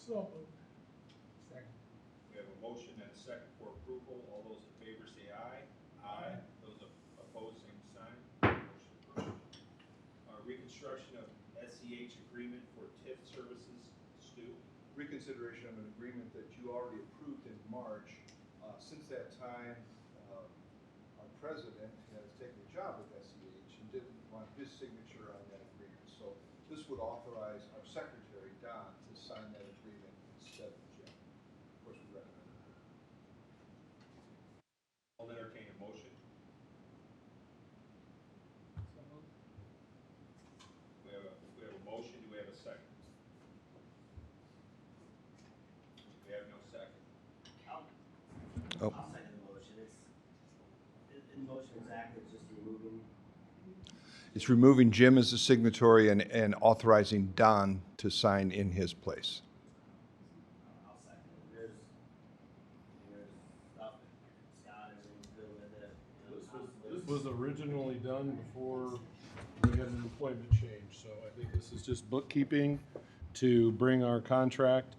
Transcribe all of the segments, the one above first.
So moved. Second. We have a motion and a second for approval. All those in favor say aye. Aye. Those opposed, same sign. Motion approved. Reconstruction of SEH agreement for TIF services. Stu? Reconsideration of an agreement that you already approved in March. Since that time, our president has taken a job with SEH and didn't want his signature on that agreement. So this would authorize our secretary, Don, to sign that agreement instead of Jim. Of course, we recommend it. I'll entertain a motion. So moved. We have a motion. Do we have a second? We have no second. I'll second the motion. The motion exactly is just removing. It's removing Jim as the signatory and authorizing Don to sign in his place. I'll second it. There's stuff, Scott, everything's good with it. This was originally done before we had an employment change, so I think this is just bookkeeping to bring our contract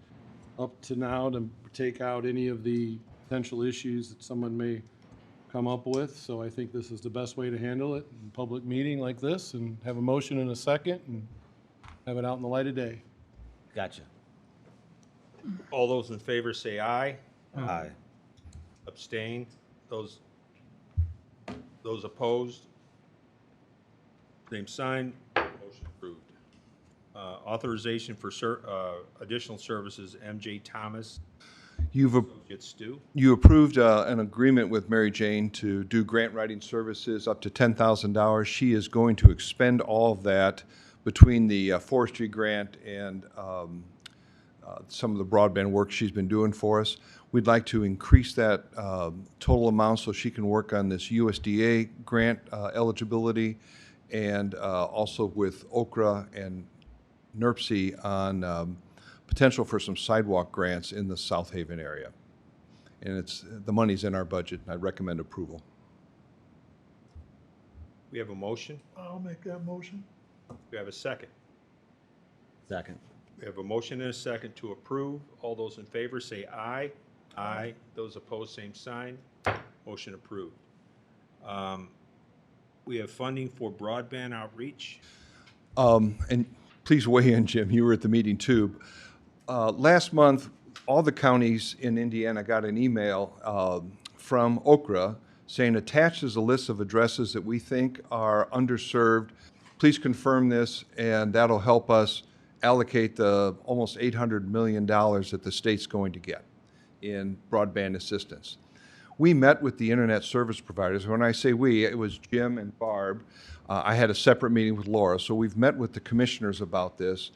up to now to take out any of the potential issues that someone may come up with. So I think this is the best way to handle it in a public meeting like this, and have a motion in a second and have it out in the light of day. Gotcha. All those in favor say aye. Aye. Abstain. Those opposed, same sign. Motion approved. Authorization for additional services, MJ Thomas. Associates Stu. You approved an agreement with Mary Jane to do grant writing services up to $10,000. She is going to expend all of that between the forestry grant and some of the broadband work she's been doing for us. We'd like to increase that total amount so she can work on this USDA grant eligibility, and also with Okra and NERC on potential for some sidewalk grants in the South Haven area. And the money's in our budget, and I recommend approval. We have a motion. I'll make that motion. We have a second. Second. We have a motion and a second to approve. All those in favor say aye. Aye. Those opposed, same sign. Motion approved. We have funding for broadband outreach. And please weigh in, Jim. You were at the meeting too. Last month, all the counties in Indiana got an email from Okra saying, attached is a list of addresses that we think are underserved. Please confirm this, and that'll help us allocate the almost $800 million that the state's going to get in broadband assistance. We met with the internet service providers. When I say we, it was Jim and Barb. I had a separate meeting with Laura, so we've met with the commissioners about this.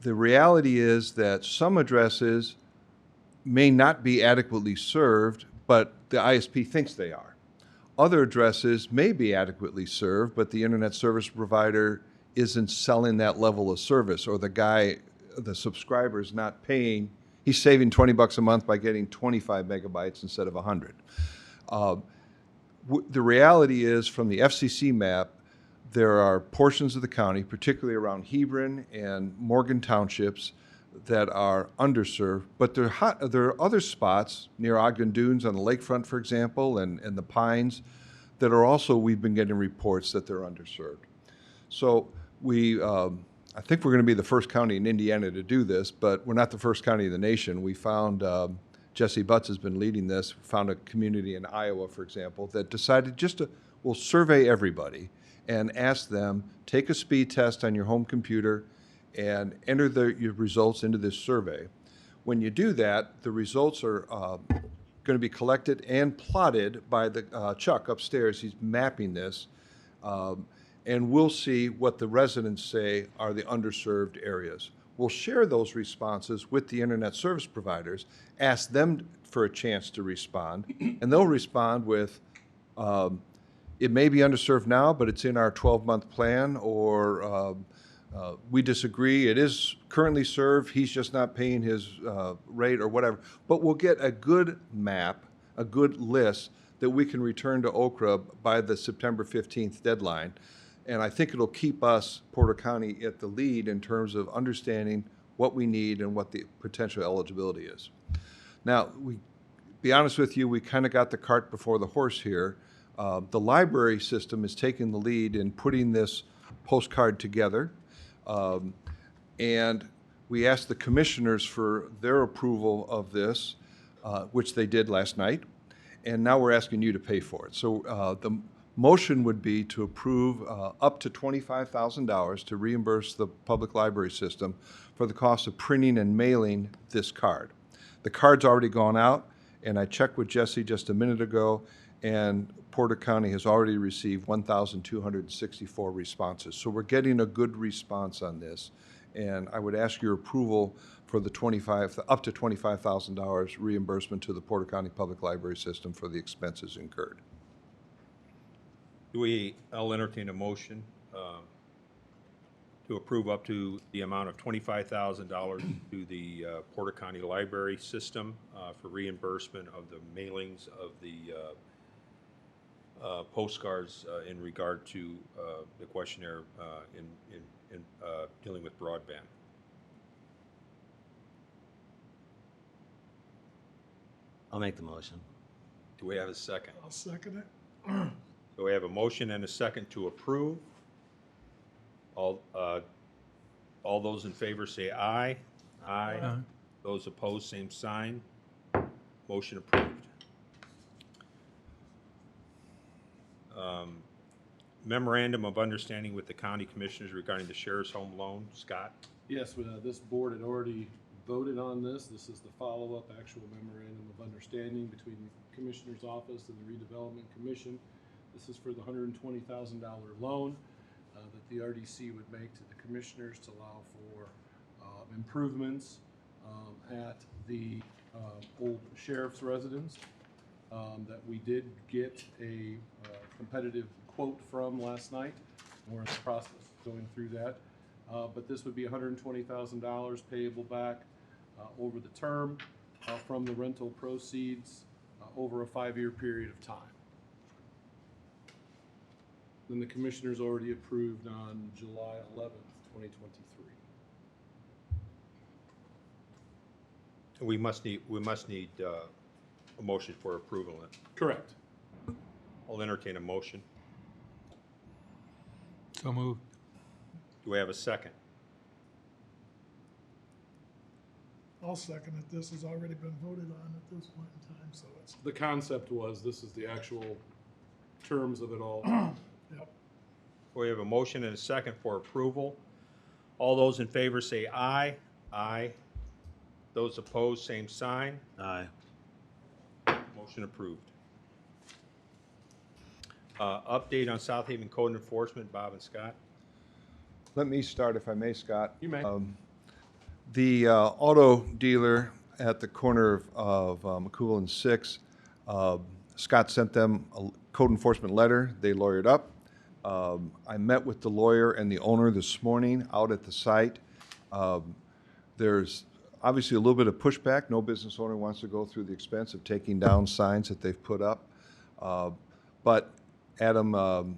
The reality is that some addresses may not be adequately served, but the ISP thinks they are. Other addresses may be adequately served, but the internet service provider isn't selling that level of service, or the subscriber is not paying. He's saving $20 a month by getting 25 megabytes instead of 100. The reality is, from the FCC map, there are portions of the county, particularly around Hebron and Morgan Townships, that are underserved. But there are other spots near Ogden Dunes on the lakefront, for example, and the Pines, that are also, we've been getting reports that they're underserved. So I think we're going to be the first county in Indiana to do this, but we're not the first county in the nation. We found, Jesse Butts has been leading this, found a community in Iowa, for example, that decided we'll survey everybody and ask them, take a speed test on your home computer and enter your results into this survey. When you do that, the results are going to be collected and plotted by Chuck upstairs. He's mapping this. And we'll see what the residents say are the underserved areas. We'll share those responses with the internet service providers, ask them for a chance to respond, and they'll respond with, it may be underserved now, but it's in our 12-month plan, or we disagree, it is currently served, he's just not paying his rate or whatever. But we'll get a good map, a good list that we can return to Okra by the September 15th deadline. And I think it'll keep us, Porter County, at the lead in terms of understanding what we need and what the potential eligibility is. Now, be honest with you, we kind of got the cart before the horse here. The library system is taking the lead in putting this postcard together. And we asked the commissioners for their approval of this, which they did last night. And now we're asking you to pay for it. So the motion would be to approve up to $25,000 to reimburse the public library system for the cost of printing and mailing this card. The card's already gone out, and I checked with Jesse just a minute ago, and Porter County has already received 1,264 responses. So we're getting a good response on this, and I would ask your approval for the up to $25,000 reimbursement to the Porter County Public Library System for the expenses incurred. I'll entertain a motion to approve up to the amount of $25,000 to the Porter County Library System for reimbursement of the mailings of the postcards in regard to the questionnaire in dealing with broadband. I'll make the motion. Do we have a second? I'll second it. So we have a motion and a second to approve. All those in favor say aye. Aye. Those opposed, same sign. Motion approved. Memorandum of Understanding with the County Commissioners regarding the Sheriff's Home Loan. Scott? Yes, this board had already voted on this. This is the follow-up actual memorandum of understanding between the Commissioner's Office and the Redevelopment Commission. This is for the $120,000 loan that the RDC would make to the commissioners to allow for improvements at the old sheriff's residence that we did get a competitive quote from last night. We're in the process of going through that. But this would be $120,000 payable back over the term from the rental proceeds over a 5-year period of time. Then the commissioners already approved on July 11th, 2023. We must need a motion for approval. Correct. I'll entertain a motion. So moved. Do we have a second? I'll second it. This has already been voted on at this point in time, so it's, The concept was, this is the actual terms of it all. yep. We have a motion and a second for approval. All those in favor say aye. Aye. Those opposed, same sign. Aye. Motion approved. Update on South Haven Code Enforcement, Bob and Scott. Let me start, if I may, Scott. You may. The auto dealer at the corner of McCool and 6, Scott sent them a code enforcement letter. They lawyered up. I met with the lawyer and the owner this morning out at the site. There's obviously a little bit of pushback. No business owner wants to go through the expense of taking down signs that they've put up. But Adam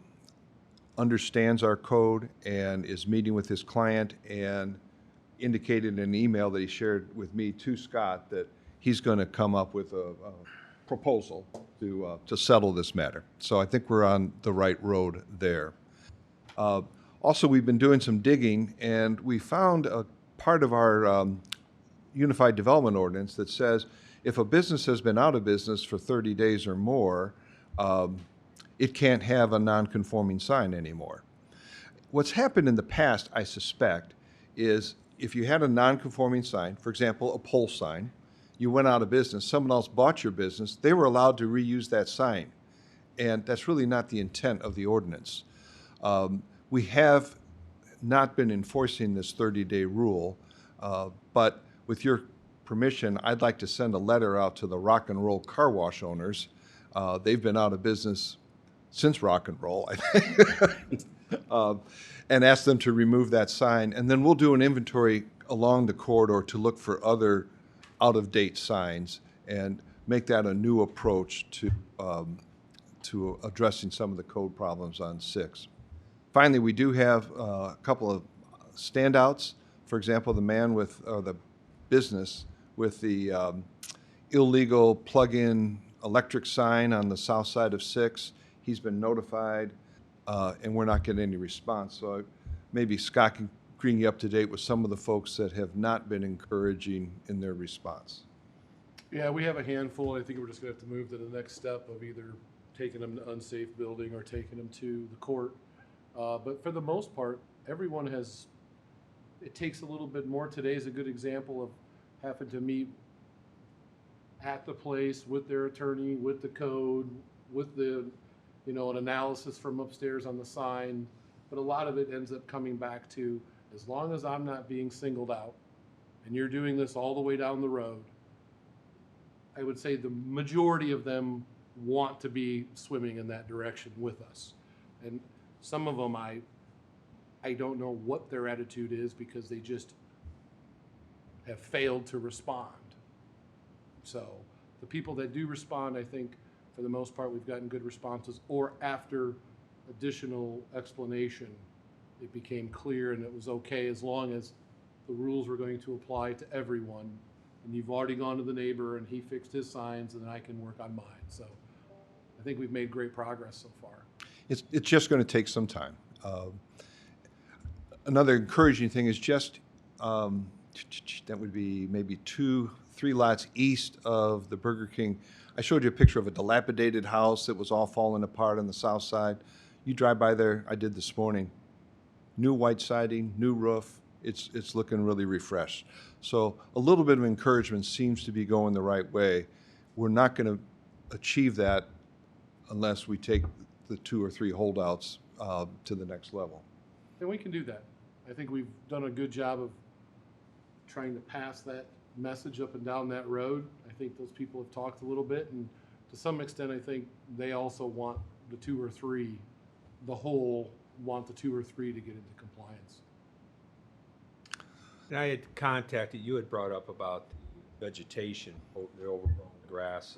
understands our code and is meeting with his client and indicated in an email that he shared with me to Scott that he's going to come up with a proposal to settle this matter. So I think we're on the right road there. Also, we've been doing some digging, and we found a part of our Unified Development Ordinance that says if a business has been out of business for 30 days or more, it can't have a non-conforming sign anymore. What's happened in the past, I suspect, is if you had a non-conforming sign, for example, a pole sign, you went out of business, someone else bought your business, they were allowed to reuse that sign. And that's really not the intent of the ordinance. We have not been enforcing this 30-day rule, but with your permission, I'd like to send a letter out to the rock and roll car wash owners. They've been out of business since rock and roll, I think, and ask them to remove that sign. And then we'll do an inventory along the corridor to look for other out-of-date signs and make that a new approach to addressing some of the code problems on 6. Finally, we do have a couple of standouts For example, the man with, or the business with the illegal plug-in electric sign on the south side of 6, he's been notified, and we're not getting any response. So maybe Scott can bring you up to date with some of the folks that have not been encouraging in their response. Yeah, we have a handful. I think we're just gonna have to move to the next step of either taking them to unsafe building or taking them to the court. But for the most part, everyone has, it takes a little bit more. Today's a good example of having to meet at the place with their attorney, with the code, with the, an analysis from upstairs on the sign. But a lot of it ends up coming back to, as long as I'm not being singled out and you're doing this all the way down the road, I would say the majority of them want to be swimming in that direction with us. And some of them, I don't know what their attitude is because they just have failed to respond. So the people that do respond, I think for the most part, we've gotten good responses, or after additional explanation, it became clear and it was okay as long as the rules were going to apply to everyone. And you've already gone to the neighbor and he fixed his signs and I can work on mine. So I think we've made great progress so far. It's just going to take some time. Another encouraging thing is just, that would be maybe 2-3 lots east of the Burger King. I showed you a picture of a dilapidated house that was all falling apart on the south side. You drive by there, I did this morning. New white siding, new roof. It's looking really refreshed. So a little bit of encouragement seems to be going the right way. We're not going to achieve that unless we take the 2 or 3 holdouts to the next level. And we can do that. I think we've done a good job of trying to pass that message up and down that road. I think those people have talked a little bit, and to some extent, I think they also want the 2 or 3, the whole want the 2 or 3 to get into compliance. And I had contacted, you had brought up about vegetation, the overgrown grass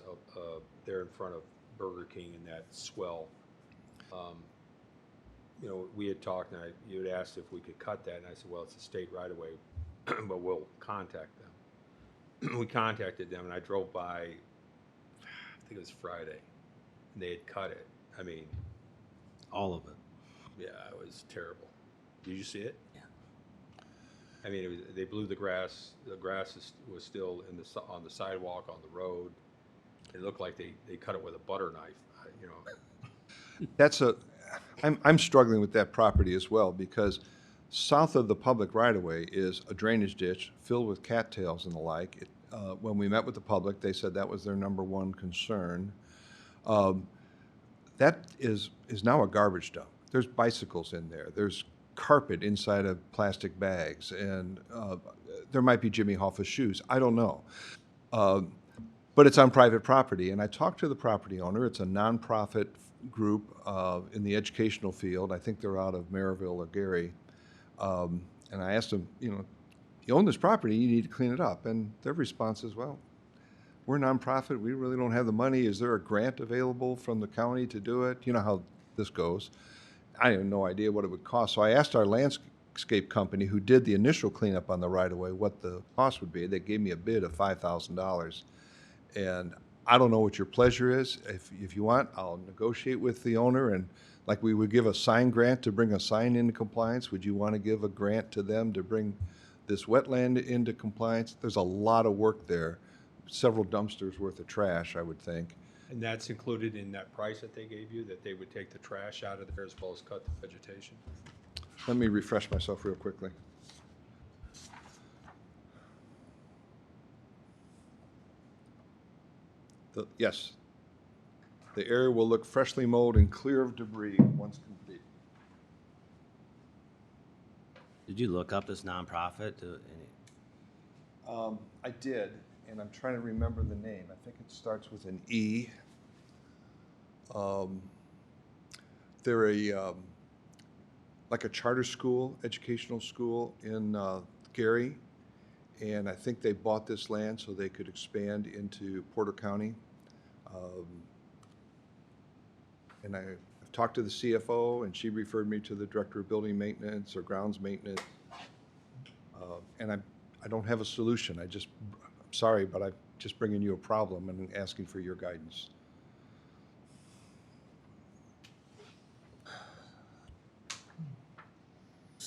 there in front of Burger King and that swell. We had talked, and you had asked if we could cut that, and I said, well, it's a state right of way, but we'll contact them. We contacted them, and I drove by, I think it was Friday, and they had cut it. I mean, All of it. yeah, it was terrible. Did you see it? Yeah. I mean, they blew the grass. The grass was still on the sidewalk, on the road. It looked like they cut it with a butter knife. That's I'm struggling with that property as well, because south of the public right-of-way is a drainage ditch filled with cattails and the like. When we met with the public, they said that was their #1 concern. That is now a garbage dump. There's bicycles in there. There's carpet inside of plastic bags, and there might be Jimmy Hoffa's shoes. I don't know. But it's on private property, and I talked to the property owner. It's a nonprofit group in the educational field. I think they're out of Maryville or Gary. And I asked them, you own this property, you need to clean it up. And their response is, well, we're a nonprofit, we really don't have the money. Is there a grant available from the county to do it? You know how this goes. I had no idea what it would cost. So I asked our landscape company who did the initial cleanup on the right-of-way what the cost would be. They gave me a bid of $5,000. And I don't know what your pleasure is. If you want, I'll negotiate with the owner, and like we would give a sign grant to bring a sign into compliance, would you want to give a grant to them to bring this wetland into compliance? There's a lot of work there, several dumpsters worth of trash, I would think. And that's included in that price that they gave you, that they would take the trash out of there as well as cut the vegetation? Let me refresh myself real quickly. Yes. The area will look freshly mowed and clear of debris once complete. Did you look up this nonprofit? I did, and I'm trying to remember the name. I think it starts with an E. They're like a charter school, educational school in Gary, and I think they bought this land so they could expand into Porter County. And I've talked to the CFO, and she referred me to the director of building maintenance or grounds maintenance. And I don't have a solution. I'm sorry, but I'm just bringing you a problem and asking for your guidance.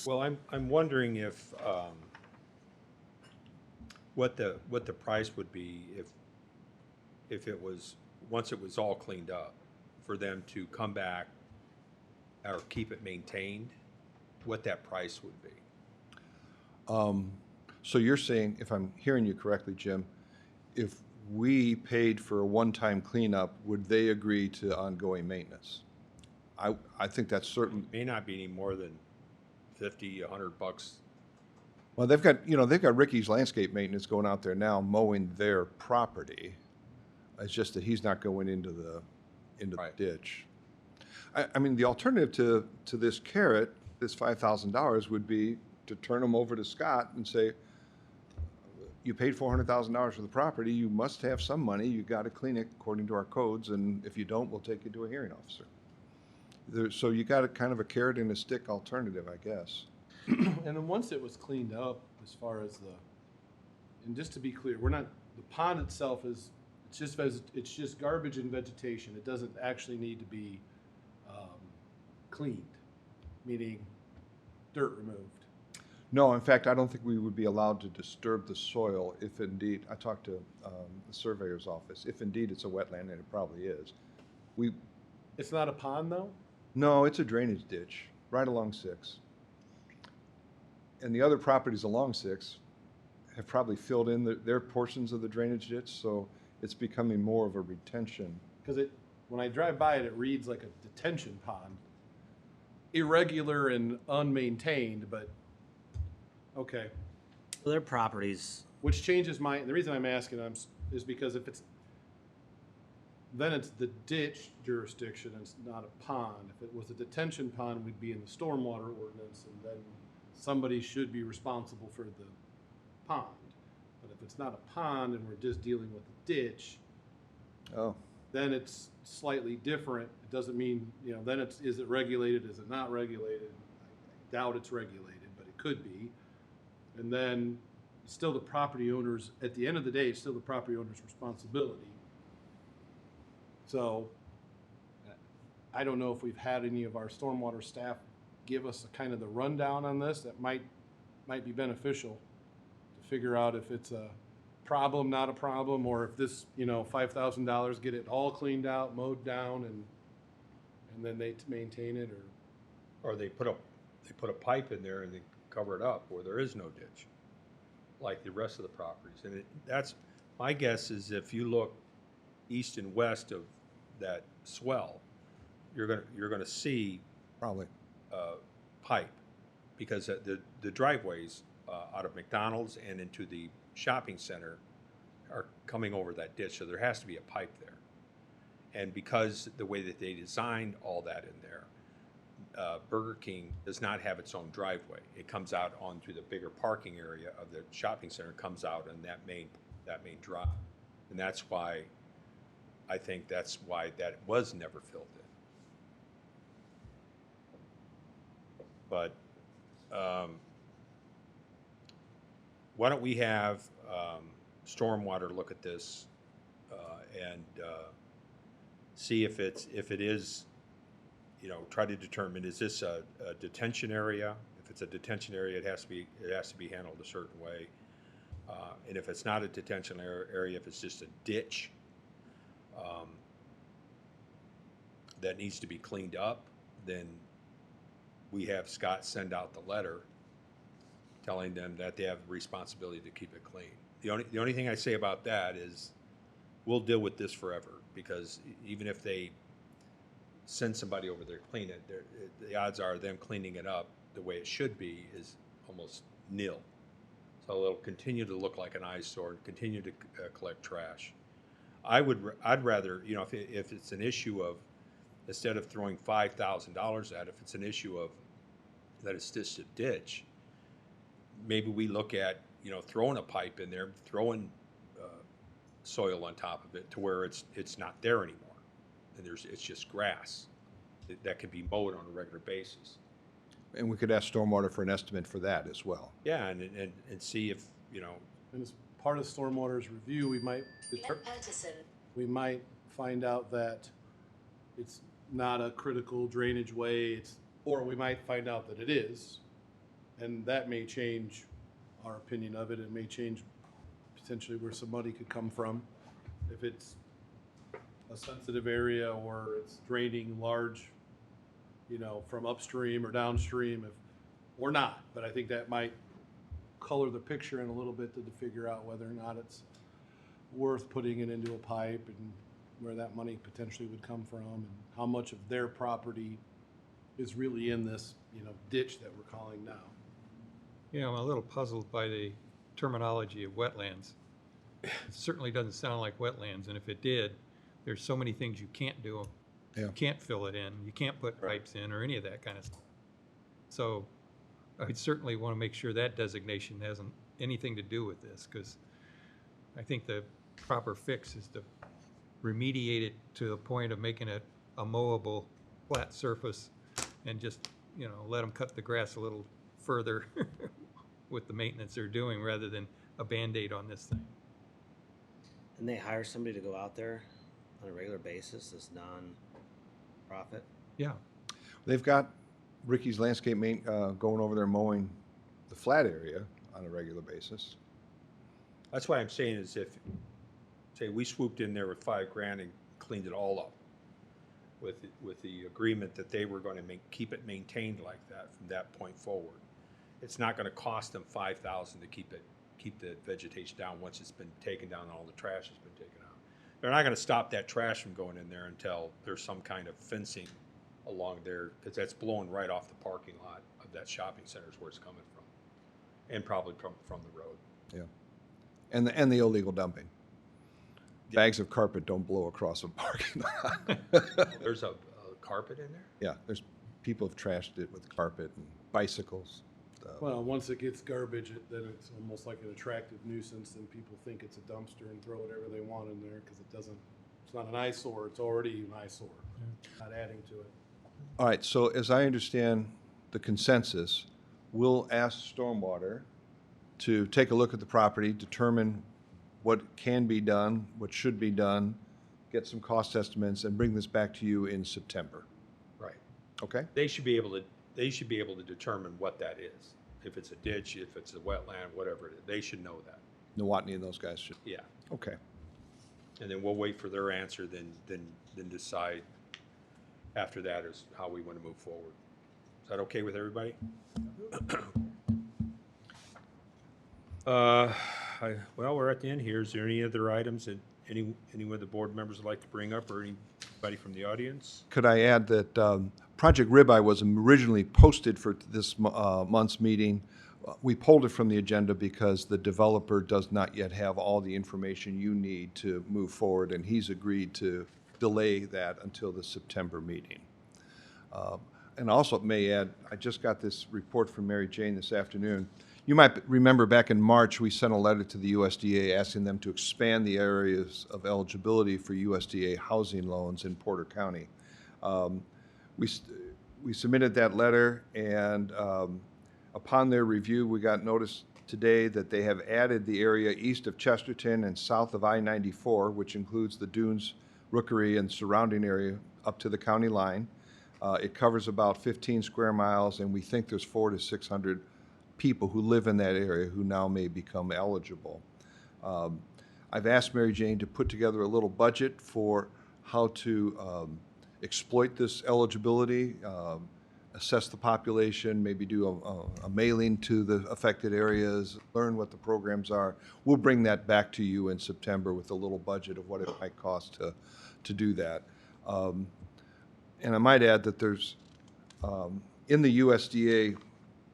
Well, I'm wondering if, what the price would be if it was, once it was all cleaned up, for them to come back or keep it maintained, what that price would be. So you're saying, if I'm hearing you correctly, Jim, if we paid for a one-time cleanup, would they agree to ongoing maintenance? I think that's certain. May not be any more than $50, $100. Well, they've got Ricky's landscape maintenance going out there now mowing their property. It's just that he's not going into the Right. ditch. I mean, the alternative to this carrot, this $5,000, would be to turn them over to Scott and say, you paid $400,000 for the property, you must have some money, you got to clean it according to our codes, and if you don't, we'll take you to a hearing officer. So you got a kind of a carrot and a stick alternative, I guess. And then once it was cleaned up, as far as and just to be clear, the pond itself it's just garbage and vegetation. It doesn't actually need to be cleaned, meaning dirt removed. No, in fact, I don't think we would be allowed to disturb the soil if indeed, I talked to the surveyor's office, if indeed it's a wetland, and it probably is. It's not a pond, though? No, it's a drainage ditch, right along 6. And the other properties along 6 have probably filled in their portions of the drainage ditch, so it's becoming more of a retention. Because when I drive by it, it reads like a detention pond. Irregular and unmaintained, but, okay. So their properties, Which changes the reason I'm asking is because then it's the ditch jurisdiction, and it's not a pond. If it was a detention pond, we'd be in the stormwater ordinance, and then somebody should be responsible for the pond. But if it's not a pond and we're just dealing with a ditch, Oh, then it's slightly different. It doesn't mean, then is it regulated, is it not regulated? I doubt it's regulated, but it could be. And then still the property owner's, at the end of the day, it's still the property owner's responsibility. So I don't know if we've had any of our stormwater staff give us a kind of the rundown on this. That might be beneficial to figure out if it's a problem, not a problem, or if this, $5,000 get it all cleaned out, mowed down, and then they maintain it, Or they put a pipe in there and they cover it up where there is no ditch, like the rest of the properties. And that's, my guess is if you look east and west of that swell, you're gonna see probably. pipe, because the driveways out of McDonald's and into the shopping center are coming over that ditch, so there has to be a pipe there. And because the way that they designed all that in there, Burger King does not have its own driveway. It comes out onto the bigger parking area of the shopping center, comes out on that main drive. And that's why, I think that's why that was never filled in. But why don't we have Stormwater look at this and see if it is, try to determine, is this a detention area? If it's a detention area, it has to be handled a certain way. And if it's not a detention area, if it's just a ditch that needs to be cleaned up, then we have Scott send out the letter telling them that they have the responsibility to keep it clean. The only thing I say about that is we'll deal with this forever, because even if they send somebody over there to clean it, the odds are them cleaning it up the way it should be is almost nil. So it'll continue to look like an eyesore and continue to collect trash. I'd rather, if it's an issue of, instead of throwing $5,000 at it, if it's an issue of that it's just a ditch, maybe we look at, throwing a pipe in there, throwing soil on top of it to where it's not there anymore, and it's just grass that can be mowed on a regular basis. And we could ask Stormwater for an estimate for that as well. Yeah, and see if, you know, And as part of stormwater's review, we might find out that it's not a critical drainage way, or we might find out that it is, and that may change our opinion of it. It may change potentially where some money could come from. If it's a sensitive area or it's draining large, from upstream or downstream, or not. But I think that might color the picture in a little bit to figure out whether or not it's worth putting it into a pipe and where that money potentially would come from and how much of their property is really in this, ditch that we're calling now. Yeah, I'm a little puzzled by the terminology of wetlands. It certainly doesn't sound like wetlands, and if it did, there's so many things you can't do. Yeah. You can't fill it in, you can't put pipes in, or any of that kind of stuff. So I certainly want to make sure that designation hasn't anything to do with this, because I think the proper fix is to remediate it to the point of making it a mowable, flat surface, and just, let them cut the grass a little further with the maintenance they're doing, rather than a Band-Aid on this thing. And they hire somebody to go out there on a regular basis, this non-profit? Yeah, They've got Ricky's Landscape going over there mowing the flat area on a regular basis. that's why I'm saying is if, say, we swooped in there with $5,000 and cleaned it all up with the agreement that they were going to keep it maintained like that from that point forward. It's not going to cost them $5,000 to keep the vegetation down once it's been taken down and all the trash has been taken out. They're not going to stop that trash from going in there until there's some kind of fencing along there, because that's blowing right off the parking lot of that shopping center is where it's coming from, and probably from the road. Yeah. And the illegal dumping. Bags of carpet don't blow across a parking lot. There's a carpet in there? Yeah, people have trashed it with carpet and bicycles. Well, once it gets garbage, then it's almost like an attractive nuisance, and people think it's a dumpster and throw whatever they want in there because it's not an eyesore, it's already an eyesore, not adding to it. All right, so as I understand the consensus, we'll ask Stormwater to take a look at the property, determine what can be done, what should be done, get some cost estimates, and bring this back to you in September. Right. Okay? They should be able to determine what that is. If it's a ditch, if it's a wetland, whatever it is, they should know that. Nowotny and those guys should. Yeah. Okay. And then we'll wait for their answer, then decide after that is how we want to move forward. Is that okay with everybody? Well, we're at the end here. Is there any other items that any of the board members would like to bring up, or anybody from the audience? Could I add that Project Ribeye was originally posted for this month's meeting. We pulled it from the agenda because the developer does not yet have all the information you need to move forward, and he's agreed to delay that until the September meeting. And also may add, I just got this report from Mary Jane this afternoon. You might remember back in March, we sent a letter to the USDA asking them to expand the areas of eligibility for USDA housing loans in Porter County. We submitted that letter, and upon their review, we got notice today that they have added the area east of Chesterton and south of I-94, which includes the Dunes, Rookery, and surrounding area up to the county line. It covers about 15 square miles, and we think there's 400 to 600 people who live in that area who now may become eligible. I've asked Mary Jane to put together a little budget for how to exploit this eligibility, assess the population, maybe do a mailing to the affected areas, learn what the programs are. We'll bring that back to you in September with a little budget of what it might cost to do that. And I might add that there's, in the USDA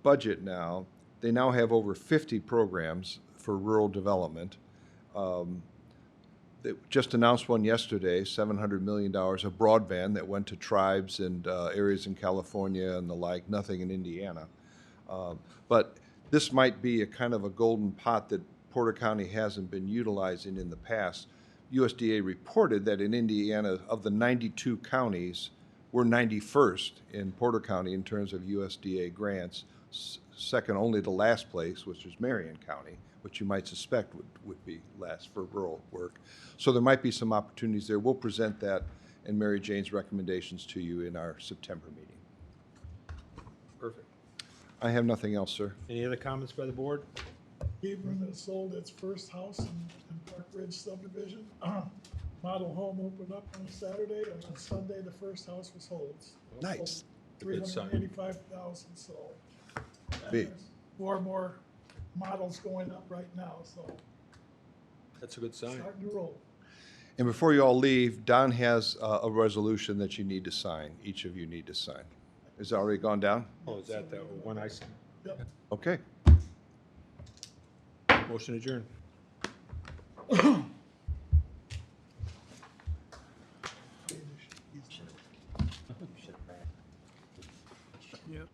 budget now, they now have over 50 programs for rural development. They just announced one yesterday, $700 million of broadband that went to tribes and areas in California and the like, nothing in Indiana. But this might be a kind of a golden pot that Porter County hasn't been utilizing in the past. USDA reported that in Indiana, of the 92 counties We're 91st in Porter County in terms of USDA grants, second only to last place, which is Marion County, which you might suspect would be last for rural work. So there might be some opportunities there. We'll present that and Mary Jane's recommendations to you in our September meeting. Perfect. I have nothing else, sir. Any other comments by the board? Hebron has sold its first house in Park Ridge subdivision. Model home opened up on Saturday, and on Sunday, the first house was sold. Nice. Good sign. 385,000 sold. And Big. there's 4 more models going up right now, so That's a good sign. starting to roll. And before you all leave, Don has a resolution that you need to sign. Each of you need to sign. Is it already gone down? Oh, is that the one I signed? Yep. Okay. Motion adjourned. Should have. Yep.